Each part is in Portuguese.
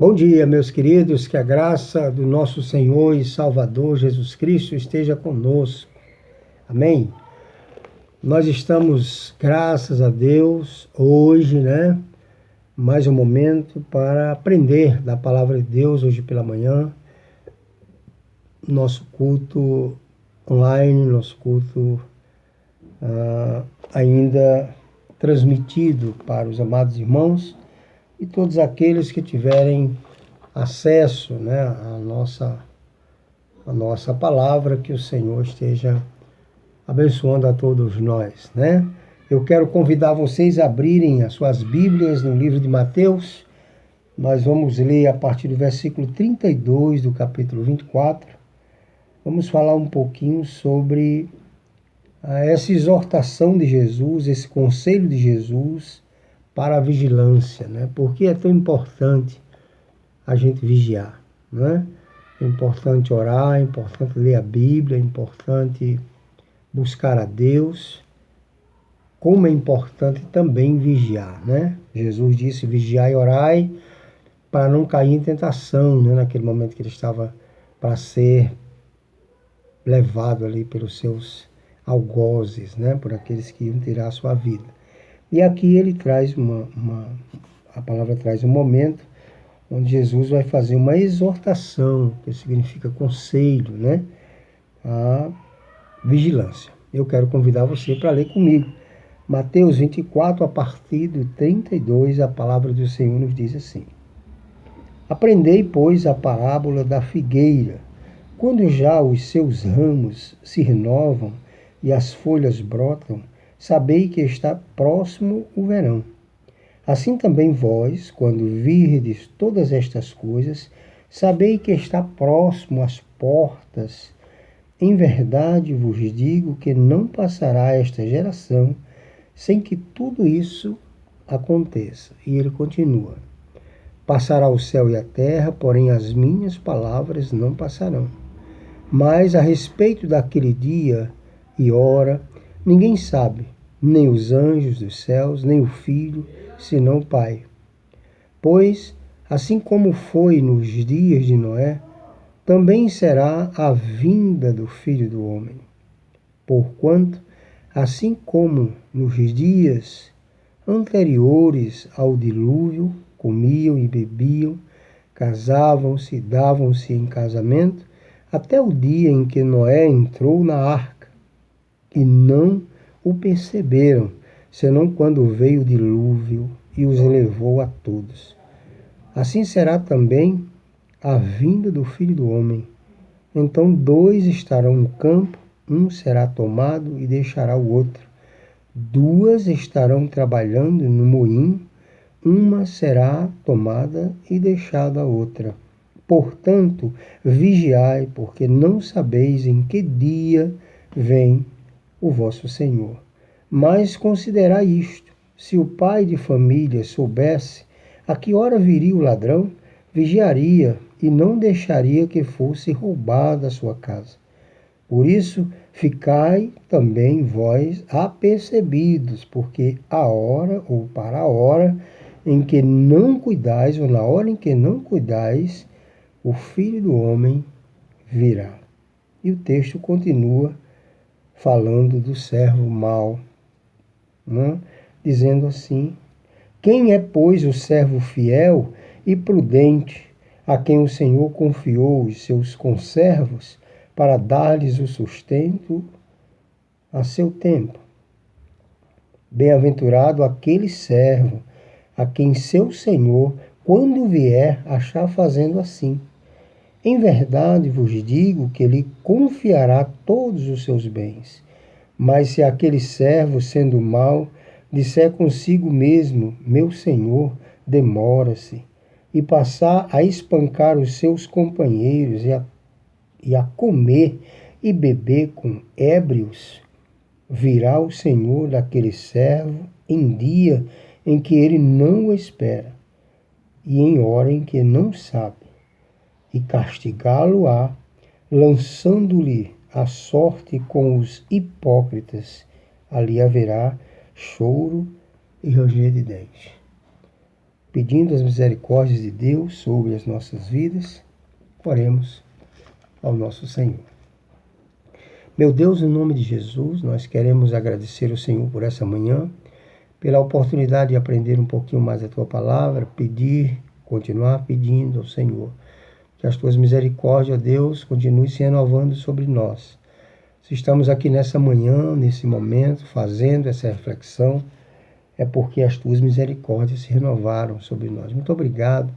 Bom dia, meus queridos, que a graça do nosso Senhor e Salvador Jesus Cristo esteja conosco. Amém? Nós estamos, graças a Deus, hoje, mais um momento para aprender da palavra de Deus hoje pela manhã. Nosso culto online, nosso culto ainda transmitido para os amados irmãos e todos aqueles que tiverem acesso à nossa palavra, que o Senhor esteja abençoando a todos nós, Eu quero convidar vocês a abrirem as suas Bíblias no livro de Mateus. Nós vamos ler a partir do versículo 32 do capítulo 24. Vamos falar um pouquinho sobre essa exortação de Jesus, esse conselho de Jesus para a vigilância, Por que é tão importante a gente vigiar, É importante orar, é importante ler a Bíblia, é importante buscar a Deus, como é importante também vigiar, Jesus disse: vigiai e orai para não cair em tentação, naquele momento que ele estava para ser levado ali pelos seus algozes, por aqueles que iam tirar a sua vida. E aqui ele traz a palavra traz um momento onde Jesus vai fazer uma exortação, que significa conselho, a vigilância. Eu quero convidar você para ler comigo. Mateus 24, a partir do 32, a palavra do Senhor nos diz assim: Aprendei, pois, a parábola da figueira. Quando já os seus ramos se renovam e as folhas brotam, sabei que está próximo o verão. Assim também vós, quando virdes todas estas coisas, sabei que está próximo às portas. Em verdade vos digo que não passará esta geração sem que tudo isso aconteça. E ele continua: Passará o céu e a terra, porém as minhas palavras não passarão. Mas a respeito daquele dia e hora, ninguém sabe, nem os anjos dos céus, nem o Filho, senão o Pai. Pois, assim como foi nos dias de Noé, também será a vinda do Filho do Homem. Porquanto, assim como nos dias anteriores ao dilúvio, comiam e bebiam, casavam-se e davam-se em casamento, até o dia em que Noé entrou na arca, e não o perceberam, senão quando veio o dilúvio e os levou a todos. Assim será também a vinda do Filho do Homem. Então 2 estarão no campo, um será tomado e deixará o outro. 2 estarão trabalhando no moinho, uma será tomada e deixada a outra. Portanto, vigiai, porque não sabeis em que dia vem o vosso Senhor. Mas considerai isto: se o pai de família soubesse a que hora viria o ladrão, vigiaria e não deixaria que fosse roubada a sua casa. Por isso, ficai também vós apercebidos, porque a hora, ou para a hora, em que não cuidais, ou na hora em que não cuidais, o Filho do Homem virá. E o texto continua falando do servo mau, dizendo assim: Quem é, pois, o servo fiel e prudente, a quem o Senhor confiou os seus conservos para dar-lhes o sustento a seu tempo? Bem-aventurado aquele servo a quem seu Senhor, quando vier, achar fazendo assim. Em verdade vos digo que lhe confiará todos os seus bens. Mas se aquele servo, sendo mau, disser consigo mesmo: meu senhor demora-se, e passar a espancar os seus companheiros e a comer e beber com ébrios, virá o Senhor daquele servo em dia em que ele não o espera, e em hora em que não sabe, e castigá-lo-á, lançando-lhe a sorte com os hipócritas. Ali haverá choro e ranger de dentes. pedindo as misericórdias de Deus sobre as nossas vidas. Oremos ao nosso Senhor. Meu Deus, em nome de Jesus, nós queremos agradecer ao Senhor por essa manhã, pela oportunidade de aprender um pouquinho mais a Tua Palavra, continuar pedindo ao Senhor que as Tuas misericórdias, ó Deus, continuem se renovando sobre nós. Se estamos aqui nessa manhã, nesse momento, fazendo essa reflexão, é porque as Tuas misericórdias se renovaram sobre nós. Muito obrigado.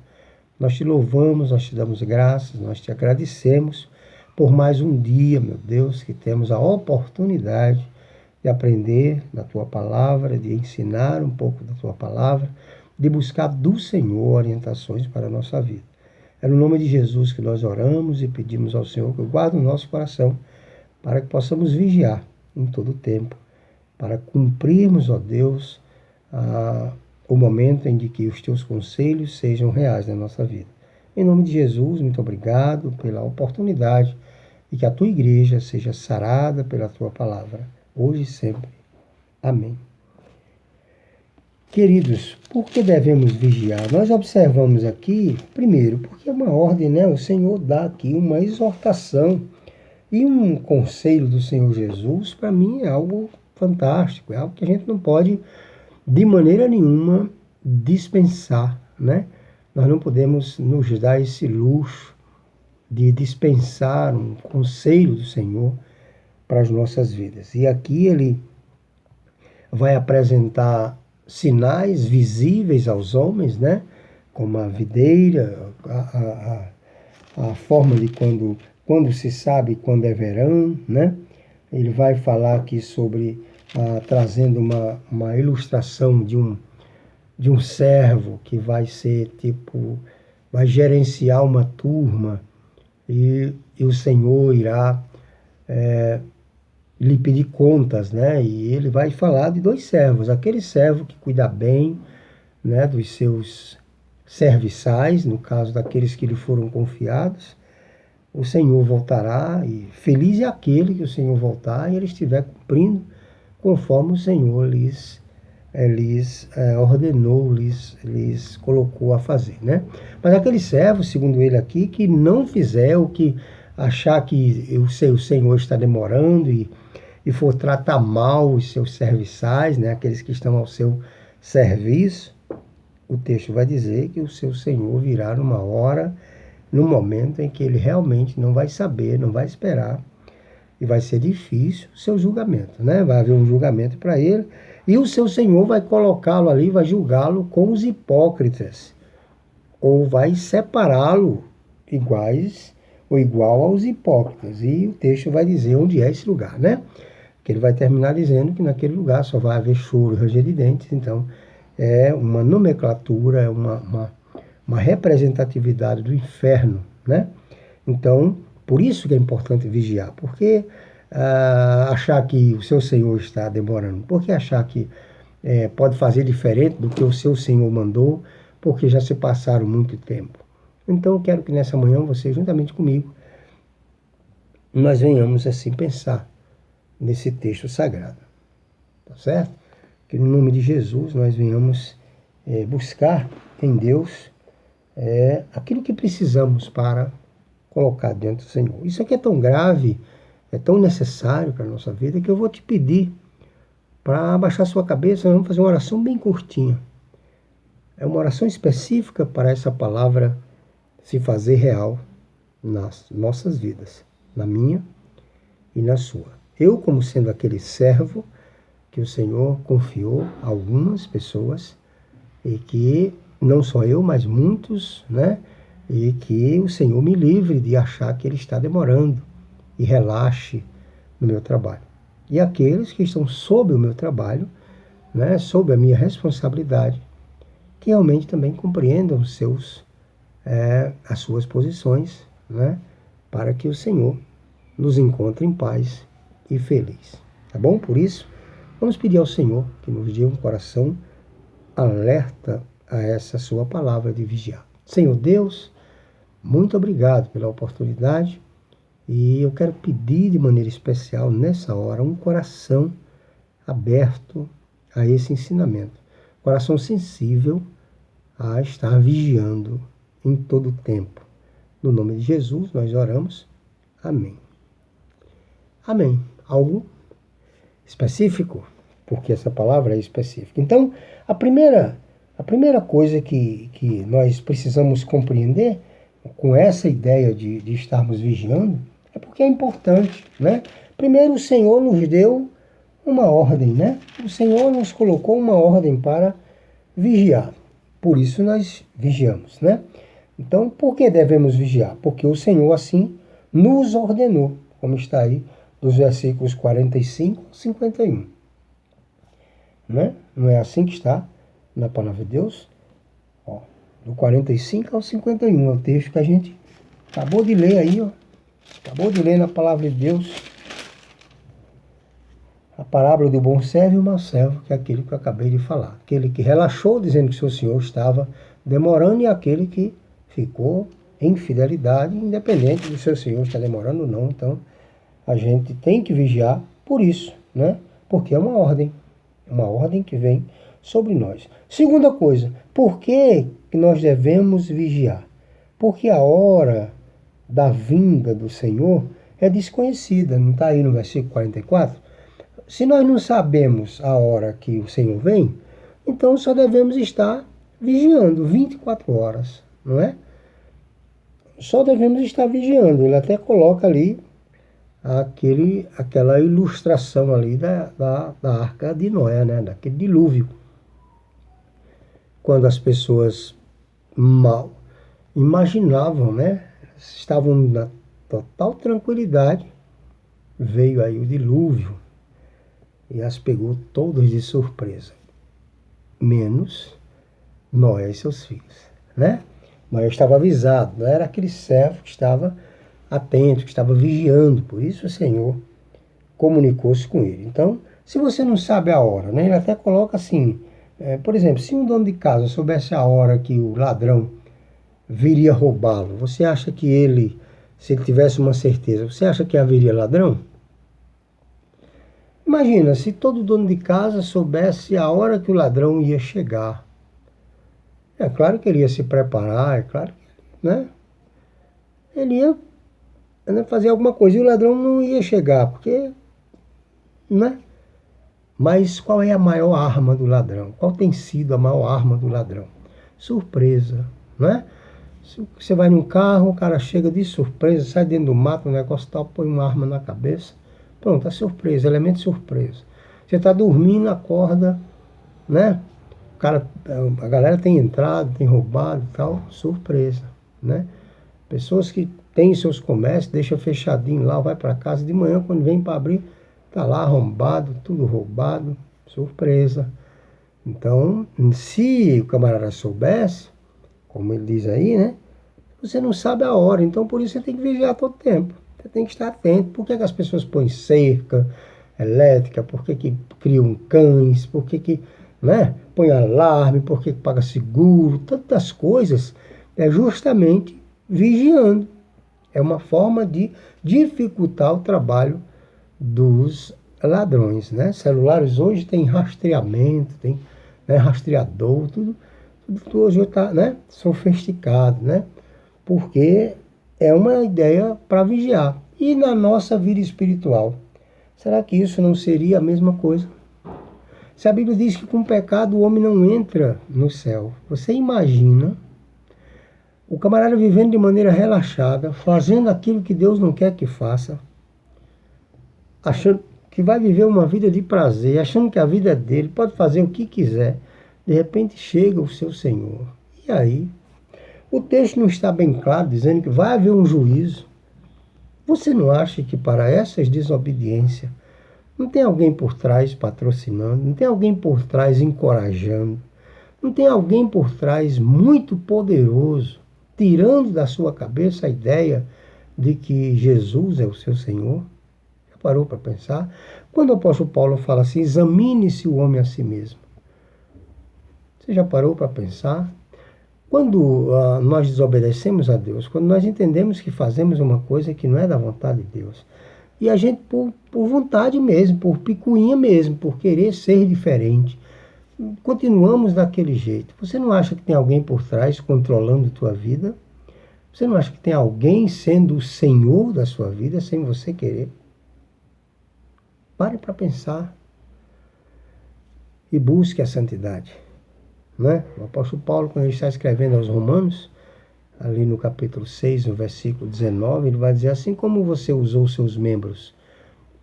Nós Te louvamos, nós Te damos graças, nós Te agradecemos por mais um dia, meu Deus, que temos a oportunidade de aprender da Tua Palavra, de ensinar um pouco da Tua Palavra, de buscar do Senhor orientações para a nossa vida. É no nome de Jesus que nós oramos e pedimos ao Senhor que guarde o nosso coração para que possamos vigiar em todo o tempo, para cumprirmos, ó Deus, o momento em que os Teus conselhos sejam reais na nossa vida. Em nome de Jesus, muito obrigado pela oportunidade e que a Tua igreja seja sarada pela Tua palavra, hoje e sempre. Amém. Queridos, por que devemos vigiar? Nós observamos aqui, primeiro, porque é uma ordem, né? O Senhor dá aqui uma exortação e um conselho do Senhor Jesus, para mim, é algo fantástico, é algo que a gente não pode, de maneira nenhuma, dispensar, né? Nós não podemos nos dar esse luxo de dispensar um conselho do Senhor para as nossas vidas. E aqui ele vai apresentar sinais visíveis aos homens, né? Como a videira, a forma de quando se sabe quando é verão, né? Ele vai falar aqui sobre, trazendo uma ilustração de um servo que vai ser vai gerenciar uma turma e o Senhor irá lhe pedir contas, né? E ele vai falar de dois servos, aquele servo que cuida bem, né, dos seus serviçais, no caso daqueles que lhe foram confiados. O Senhor voltará e feliz é aquele que o Senhor voltar e ele estiver cumprindo conforme o Senhor lhes ordenou, lhes colocou a fazer, né? Mas aquele servo, segundo ele aqui, que não fizer o que achar que o Senhor está demorando e for tratar mal os seus serviçais, né? Aqueles que estão ao seu serviço, o texto vai dizer que o seu Senhor virá numa hora, num momento em que ele realmente não vai saber, não vai esperar, e vai ser difícil o seu julgamento, né? Vai haver um julgamento para ele, e o seu Senhor vai colocá-lo ali, vai julgá-lo com os hipócritas, ou vai separá-lo igual aos hipócritas. E o texto vai dizer onde é esse lugar, né? Que ele vai terminar dizendo que naquele lugar só vai haver choro e ranger de dentes. Então, é uma nomenclatura, é uma representatividade do inferno, né? Então, por isso que é importante vigiar, porque achar que o seu Senhor está demorando, porque achar que pode fazer diferente do que o seu Senhor mandou, porque já se passaram muito tempo. Então, eu quero que nessa manhã você, juntamente comigo, nós venhamos assim pensar nesse texto sagrado, tá certo? Que no nome de Jesus nós venhamos buscar em Deus aquilo que precisamos para colocar diante do Senhor. Isso aqui é tão grave, é tão necessário para a nossa vida, que eu vou te pedir para abaixar sua cabeça. Nós vamos fazer uma oração bem curtinha. É uma oração específica para essa palavra se fazer real nas nossas vidas, na minha e na sua. Eu, como sendo aquele servo que o Senhor confiou a algumas pessoas, e que não só eu, mas muitos, né? E que o Senhor me livre de achar que Ele está demorando e relaxe no meu trabalho. E aqueles que estão sob o meu trabalho, né? Sob a minha responsabilidade, que realmente também compreendam as suas posições, né? Para que o Senhor nos encontre em paz e feliz. Tá bom? Por isso, vamos pedir ao Senhor que nos dê um coração alerta a essa sua palavra de vigiar. Senhor Deus, muito obrigado pela oportunidade, e eu quero pedir de maneira especial nessa hora um coração aberto a esse ensinamento, coração sensível a estar vigiando em todo o tempo. No nome de Jesus nós oramos. Amém. Amém. Algo específico? Porque essa palavra é específica. Então, a primeira coisa que nós precisamos compreender com essa ideia de estarmos vigiando é porque é importante, né? Primeiro, o Senhor nos deu uma ordem, né? O Senhor nos colocou uma ordem para vigiar. Por isso nós vigiamos, né? Então, por que devemos vigiar? Porque o Senhor assim nos ordenou, como está aí dos versículos 45 a 51. Né? Não é assim que está na palavra de Deus? Ó, do 45 ao 51 é o texto que a gente acabou de ler aí, ó. Acabou de ler na palavra de Deus a parábola do bom servo e o mau servo, que é aquele que eu acabei de falar. Aquele que relaxou dizendo que seu senhor estava demorando e aquele que ficou em fidelidade, independente do seu senhor estar demorando ou não. Então, a gente tem que vigiar por isso, né? Porque é uma ordem que vem sobre nós. Segunda coisa, por que nós devemos vigiar? Porque a hora da vinda do Senhor é desconhecida, não está aí no versículo 44? Se nós não sabemos a hora que o Senhor vem, então só devemos estar vigiando 24 horas, não é? Só devemos estar vigiando. Ele até coloca ali aquela ilustração ali da arca de Noé, né? Daquele dilúvio. Quando as pessoas mal imaginavam, né? Estavam na total tranquilidade, veio aí o dilúvio e as pegou todas de surpresa, menos Noé e seus filhos, né? Noé estava avisado, não era aquele servo que estava atento, que estava vigiando, por isso o Senhor comunicou-se com ele. Então, se você não sabe a hora, né? Ele até coloca assim, por exemplo, se um dono de casa soubesse a hora que o ladrão viria roubá-lo, você acha que ele, se ele tivesse uma certeza, você acha que haveria ladrão? Imagina, se todo dono de casa soubesse a hora que o ladrão ia chegar. É claro que ele ia se preparar, é claro que, né? Ele ia fazer alguma coisa e o ladrão não ia chegar, porque, né? Mas qual é a maior arma do ladrão? Qual tem sido a maior arma do ladrão? Surpresa, né? Você vai num carro, o cara chega de surpresa, sai dentro do mato, um negócio tal, põe uma arma na cabeça. Pronto, a surpresa, elemento de surpresa. Você está dormindo, acorda, né? A galera tem entrado, tem roubado e tal, surpresa, né? Pessoas que têm seus comércios, deixa fechadinho lá, vai para casa de manhã, quando vem para abrir, tá lá arrombado, tudo roubado, surpresa. Então, se o camarada soubesse, como ele diz aí, né? Você não sabe a hora, então por isso você tem que vigiar todo tempo. Você tem que estar atento. Por que as pessoas põem cerca elétrica? Por que criam cães? Por que né, põe alarme? Por que paga seguro? Tantas coisas é justamente vigiando. É uma forma de dificultar o trabalho dos ladrões, né? Celulares hoje tem rastreamento, tem, né, rastreador, tudo hoje está, né, sofisticado, né? Porque é uma ideia para vigiar. E na nossa vida espiritual, será que isso não seria a mesma coisa? Se a Bíblia diz que com o pecado o homem não entra no céu, você imagina o camarada vivendo de maneira relaxada, fazendo aquilo que Deus não quer que faça, achando que vai viver uma vida de prazer, achando que a vida é dele, pode fazer o que quiser. De repente chega o seu Senhor. E aí? O texto não está bem claro, dizendo que vai haver um juízo. Você não acha que para essas desobediências não tem alguém por trás patrocinando, não tem alguém por trás encorajando, não tem alguém por trás muito poderoso, tirando da sua cabeça a ideia de que Jesus é o seu Senhor? Já parou para pensar? Quando o apóstolo Paulo fala assim, examine-se o homem a si mesmo. Você já parou para pensar? Quando nós desobedecemos a Deus, quando nós entendemos que fazemos uma coisa que não é da vontade de Deus, e a gente por vontade mesmo, por picuinha mesmo, por querer ser diferente, continuamos daquele jeito. Você não acha que tem alguém por trás controlando a tua vida? Você não acha que tem alguém sendo o senhor da sua vida sem você querer? Pare para pensar e busque a santidade. Né? O apóstolo Paulo, quando ele está escrevendo aos Romanos, ali no capítulo 6, no versículo 19, ele vai dizer: assim como você usou seus membros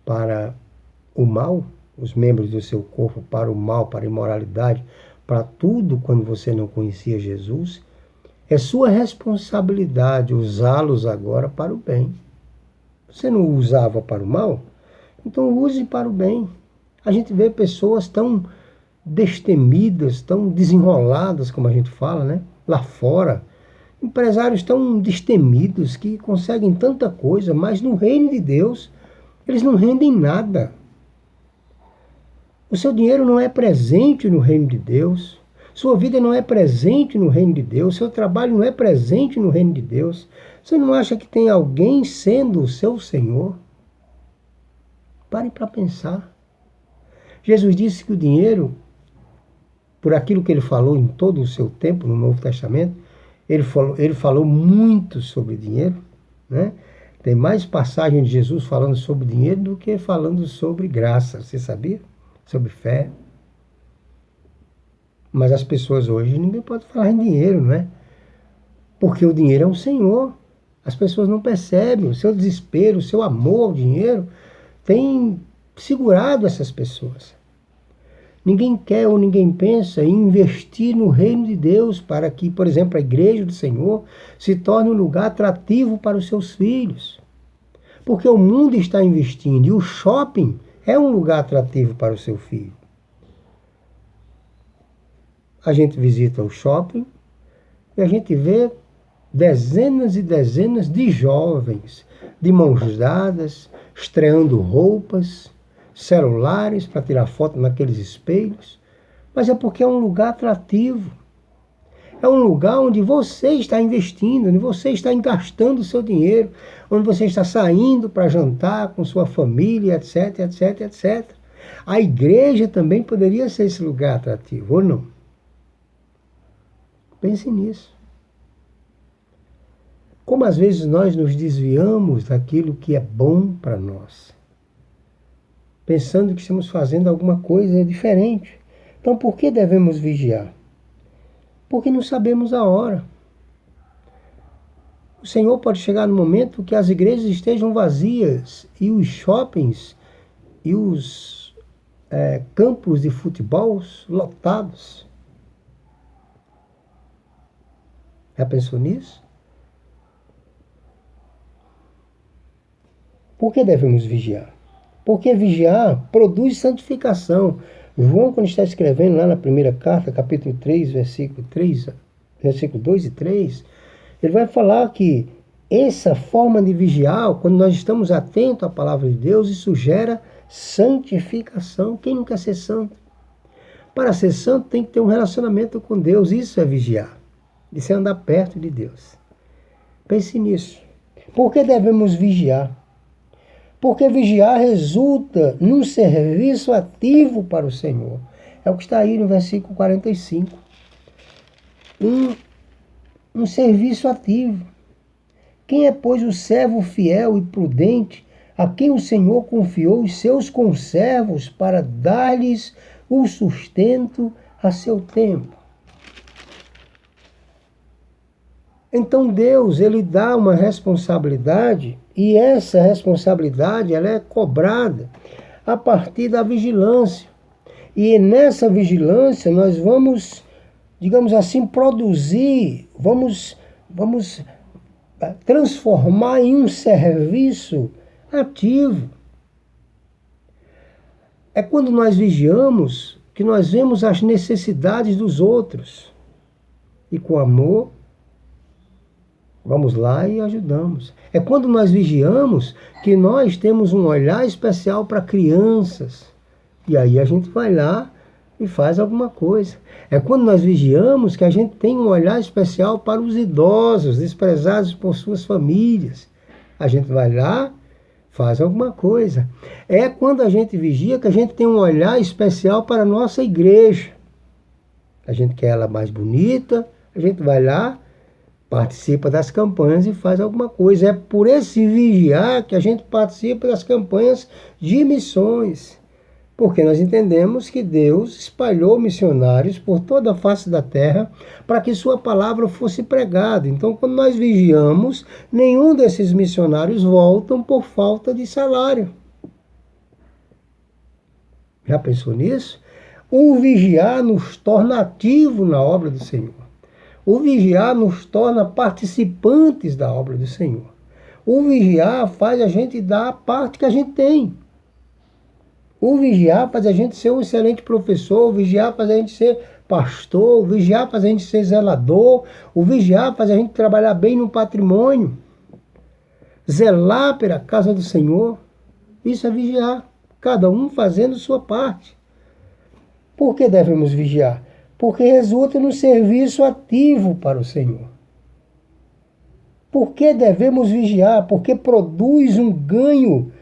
para o mal, os membros do seu corpo para o mal, para a imoralidade, para tudo quando você não conhecia Jesus, é sua responsabilidade usá-los agora para o bem. Você não usava para o mal? Então use para o bem. A gente vê pessoas tão destemidas, tão desenroladas, como a gente fala, né? Lá fora. Empresários tão destemidos que conseguem tanta coisa, mas no reino de Deus eles não rendem nada. O seu dinheiro não é presente no reino de Deus. Sua vida não é presente no reino de Deus. Seu trabalho não é presente no reino de Deus. Você não acha que tem alguém sendo o seu Senhor? Pare para pensar. Jesus disse que o dinheiro, por aquilo que ele falou em todo o seu tempo no Novo Testamento, ele falou muito sobre dinheiro, né? Tem mais passagem de Jesus falando sobre dinheiro do que falando sobre graça, você sabia? Sobre fé. Mas as pessoas hoje, ninguém pode falar em dinheiro, não é? Porque o dinheiro é um senhor. As pessoas não percebem o seu desespero, o seu amor ao dinheiro tem segurado essas pessoas. Ninguém quer ou ninguém pensa em investir no reino de Deus para que, por exemplo, a igreja do Senhor se torne um lugar atrativo para os seus filhos. Porque o mundo está investindo e o shopping é um lugar atrativo para o seu filho. A gente visita o shopping e a gente vê dezenas e dezenas de jovens de mãos dadas, estreando roupas, celulares para tirar foto naqueles espelhos, mas é porque é um lugar atrativo. É um lugar onde você está investindo, onde você está gastando o seu dinheiro, onde você está saindo para jantar com sua família, etc, etc, etc. A igreja também poderia ser esse lugar atrativo, ou não? Pense nisso. Como às vezes nós nos desviamos daquilo que é bom para nós, pensando que estamos fazendo alguma coisa diferente. Então, por que devemos vigiar? Porque não sabemos a hora. O Senhor pode chegar no momento que as igrejas estejam vazias e os shoppings e os campos de futebol lotados. Já pensou nisso? Por que devemos vigiar? Porque vigiar produz santificação. João, quando está escrevendo lá na primeira carta, capítulo 3, versículo 2 e 3, ele vai falar que essa forma de vigiar, quando nós estamos atentos à palavra de Deus, isso gera santificação. Quem não quer ser santo? Para ser santo tem que ter um relacionamento com Deus. Isso é vigiar. Isso é andar perto de Deus. Pense nisso. Por que devemos vigiar? Porque vigiar resulta num serviço ativo para o Senhor. É o que está aí no versículo 45. Um serviço ativo. Quem é, pois, o servo fiel e prudente, a quem o Senhor confiou os seus conservos para dar-lhes o sustento a seu tempo? Então Deus, ele dá uma responsabilidade, e essa responsabilidade ela é cobrada a partir da vigilância. E nessa vigilância nós vamos, digamos assim, produzir, vamos transformar em um serviço ativo. É quando nós vigiamos que nós vemos as necessidades dos outros. E com amor, vamos lá e ajudamos. É quando nós vigiamos que nós temos um olhar especial para crianças. E aí a gente vai lá e faz alguma coisa. É quando nós vigiamos que a gente tem um olhar especial para os idosos, desprezados por suas famílias. A gente vai lá, faz alguma coisa. É quando a gente vigia que a gente tem um olhar especial para a nossa igreja. A gente quer ela mais bonita, a gente vai lá, participa das campanhas e faz alguma coisa. É por esse vigiar que a gente participa das campanhas de missões. Porque nós entendemos que Deus espalhou missionários por toda a face da terra para que sua palavra fosse pregada. Então, quando nós vigiamos, nenhum desses missionários voltam por falta de salário. Já pensou nisso? O vigiar nos torna ativos na obra do Senhor. O vigiar nos torna participantes da obra do Senhor. O vigiar faz a gente dar a parte que a gente tem. O vigiar faz a gente ser um excelente professor, o vigiar faz a gente ser pastor, o vigiar faz a gente ser zelador, o vigiar faz a gente trabalhar bem no patrimônio. Zelar pela casa do Senhor, isso é vigiar, cada um fazendo sua parte. Por que devemos vigiar? Porque resulta no serviço ativo para o Senhor. Por que devemos vigiar? Porque produz um ganho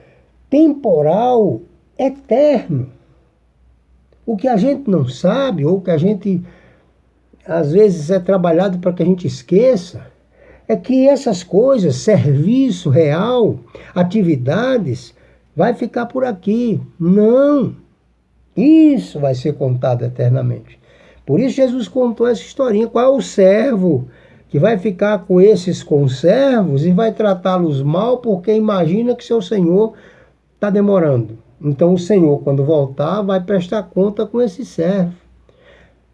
temporal eterno. O que a gente não sabe, ou que a gente, às vezes, é trabalhado para que a gente esqueça, é que essas coisas, serviço real, atividades, vai ficar por aqui. Não. Isso vai ser contado eternamente. Por isso Jesus contou essa historinha. Qual é o servo que vai ficar com esses conservos e vai tratá-los mal porque imagina que seu senhor está demorando? Então o Senhor, quando voltar, vai prestar conta com esse servo.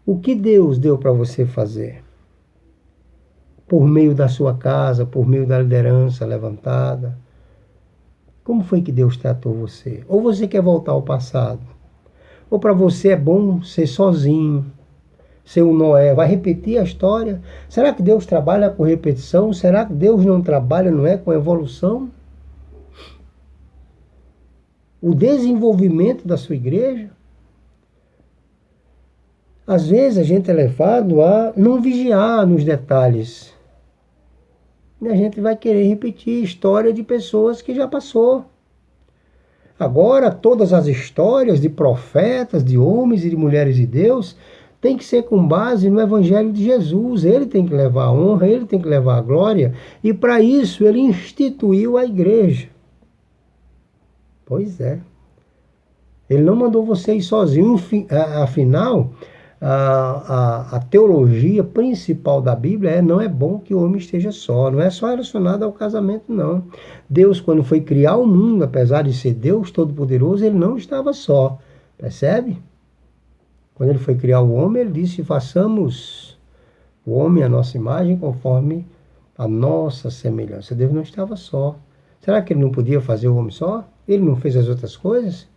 O que Deus deu para você fazer? Por meio da sua casa, por meio da liderança levantada. Como foi que Deus tratou você? Ou você quer voltar ao passado? Ou para você é bom ser sozinho, ser um Noé? Vai repetir a história? Será que Deus trabalha com repetição? Será que Deus não trabalha, não é, com evolução? O desenvolvimento da sua igreja. Às vezes a gente é levado a não vigiar nos detalhes. E a gente vai querer repetir história de pessoas que já passou. Agora, todas as histórias de profetas, de homens e de mulheres de Deus, tem que ser com base no Evangelho de Jesus. Ele tem que levar a honra, ele tem que levar a glória. E para isso ele instituiu a igreja. Pois é. Ele não mandou você ir sozinho. Afinal, a teologia principal da Bíblia não é bom que o homem esteja só. Não é só relacionado ao casamento, não. Deus, quando foi criar o mundo, apesar de ser Deus Todo-Poderoso, ele não estava só. Percebe? Quando ele foi criar o homem, ele disse: façamos o homem à nossa imagem conforme a nossa semelhança. Deus não estava só. Será que ele não podia fazer o homem só? Ele não fez as outras coisas?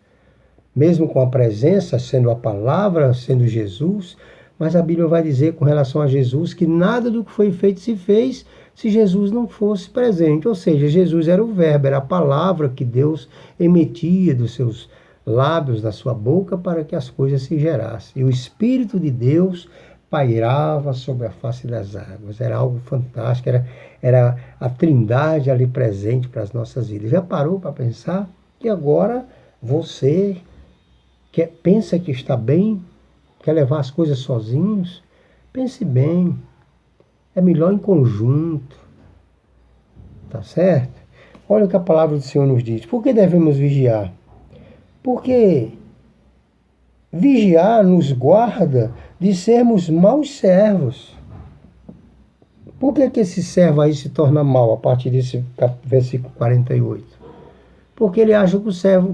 Mesmo com a presença, sendo a palavra, sendo Jesus. Mas a Bíblia vai dizer com relação a Jesus que nada do que foi feito se fez se Jesus não fosse presente. Ou seja, Jesus era o verbo, era a palavra que Deus emitia dos seus lábios, da sua boca, para que as coisas se gerassem. E o Espírito de Deus pairava sobre a face das águas. Era algo fantástico, era a trindade ali presente para as nossas vidas. Já parou para pensar que agora você pensa que está bem, quer levar as coisas sozinhos? Pense bem, é melhor em conjunto, tá certo? Olha o que a palavra do Senhor nos diz. Por que devemos vigiar? Porque vigiar nos guarda de sermos maus servos. Por que esse servo aí se torna mau a partir desse versículo 48? Porque ele acha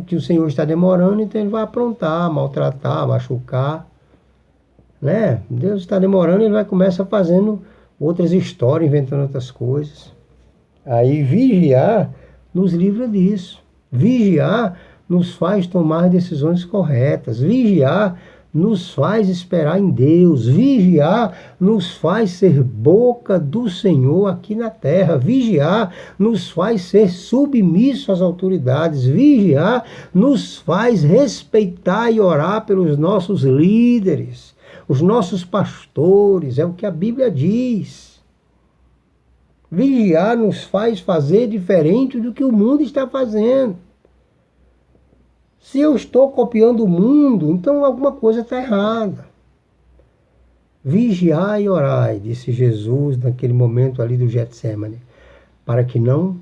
que o Senhor está demorando, então ele vai aprontar, maltratar, machucar. Né? Deus está demorando, ele vai começar fazendo outras histórias, inventando outras coisas. Aí vigiar nos livra disso. Vigiar nos faz tomar decisões corretas. Vigiar nos faz esperar em Deus. Vigiar nos faz ser boca do Senhor aqui na terra. Vigiar nos faz ser submisso às autoridades. Vigiar nos faz respeitar e orar pelos nossos líderes, os nossos pastores. É o que a Bíblia diz. Vigiar nos faz fazer diferente do que o mundo está fazendo. Se eu estou copiando o mundo, então alguma coisa está errada. Vigiai e orai, disse Jesus naquele momento ali do Getsêmani, para que não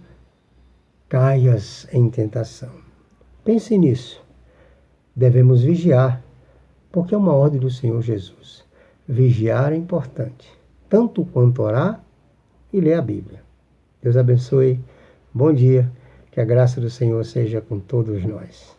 caias em tentação. Pense nisso. Devemos vigiar, porque é uma ordem do Senhor Jesus. Vigiar é importante, tanto quanto orar e ler a Bíblia. Deus abençoe. Bom dia. Que a graça do Senhor seja com todos nós.